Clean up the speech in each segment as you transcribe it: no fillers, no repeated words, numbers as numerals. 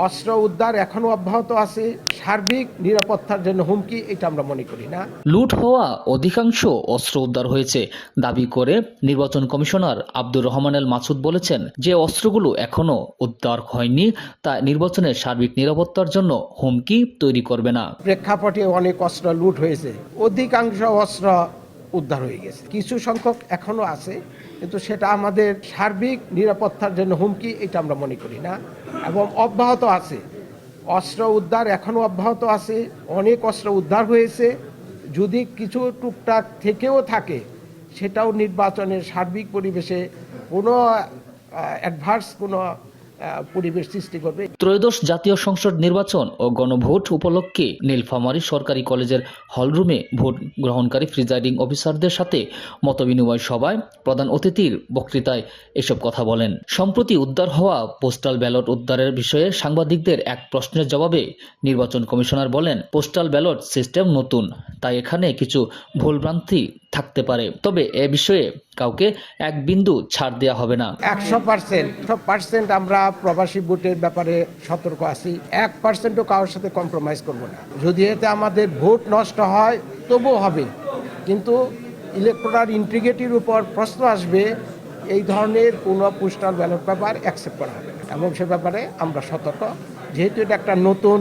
অস্ত্র উদ্ধার এখনো অব্যাহত আছে, সার্বিক নিরাপত্তার জন্য হুমকি, এটা আমরা মনে করি না। লুট হওয়া অধিকাংশ অস্ত্র উদ্ধার হয়েছে দাবি করে নির্বাচন কমিশনার আব্দুর রহমান এল মাসুদ বলেছেন, যে অস্ত্রগুলো এখনো উদ্ধার হয়নি তা নির্বাচনের সার্বিক নিরাপত্তার জন্য হুমকি তৈরি করবে না। প্রেক্ষাপটে অনেক অস্ত্র লুট হয়েছে, অধিকাংশ অস্ত্র উদ্ধার হয়ে গেছে, কিছু সংখ্যক এখনো আছে, কিন্তু সেটা আমাদের সার্বিক নিরাপত্তার জন্য হুমকি, এটা আমরা মনে করি না। এবং অব্যাহত আছে, অস্ত্র উদ্ধার এখনো অব্যাহত আছে, অনেক অস্ত্র উদ্ধার হয়েছে, যদি কিছু টুকটাক থেকেও থাকে সেটাও নির্বাচনের সার্বিক পরিবেশে কোনো অ্যাডভার্স কোনো পরিবেশ সৃষ্টি করবে। ত্রয়োদশ জাতীয় সংসদ নির্বাচন ও গণভোট উপলক্ষে নীলফামারী সরকারি কলেজের হলরুমে ভোট গ্রহণকারী প্রিজাইডিং অফিসারদের সাথে মতবিনিময় সভায় প্রধান অতিথির বক্তৃতায় এসব কথা বলেন। সম্প্রতি উদ্ধার হওয়া পোস্টাল ব্যালট উদ্ধারের বিষয়ে সাংবাদিকদের এক প্রশ্নের জবাবে নির্বাচন কমিশনার বলেন, পোস্টাল ব্যালট সিস্টেম নতুন, তাই এখানে কিছু ভুলভ্রান্তি থাকতে পারে, তবে এ বিষয়ে কাউকে এক বিন্দু ছাড় দেওয়া হবে না। 100% আমরা প্রবাসী ভোটের ব্যাপারে সতর্ক আছি, 1%ও কারোর সাথে কম্প্রোমাইজ করব না। যদি এতে আমাদের ভোট নষ্ট হয় তবুও হবে, কিন্তু ইলেকট্রাল ইন্টিগ্রিটির উপর প্রশ্ন আসবে, এই ধরনের কোনো পোস্টাল ব্যালট পেপার অ্যাকসেপ্ট করা হবে না। এবং সে ব্যাপারে আমরা সতর্ক, যেহেতু এটা একটা নতুন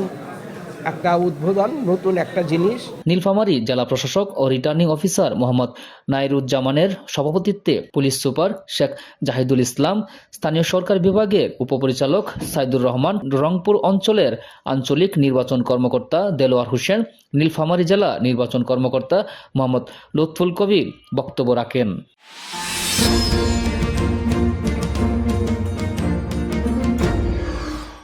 একটা উদ্বোধন, নতুন একটা জিনিস। নীলফামারী জেলা প্রশাসক ও রিটার্নিং অফিসার মোহাম্মদ নাইরুজ্জামানের সভাপতিত্বে পুলিশ সুপার শেখ জাহিদুল ইসলাম, স্থানীয় সরকার বিভাগের উপপরিচালক সাইদুর রহমান, রংপুর অঞ্চলের আঞ্চলিক নির্বাচন কর্মকর্তা দেলোয়ার হোসেন, নীলফামারী জেলা নির্বাচন কর্মকর্তা মোহাম্মদ লুৎফুল কবির বক্তব্য রাখেন।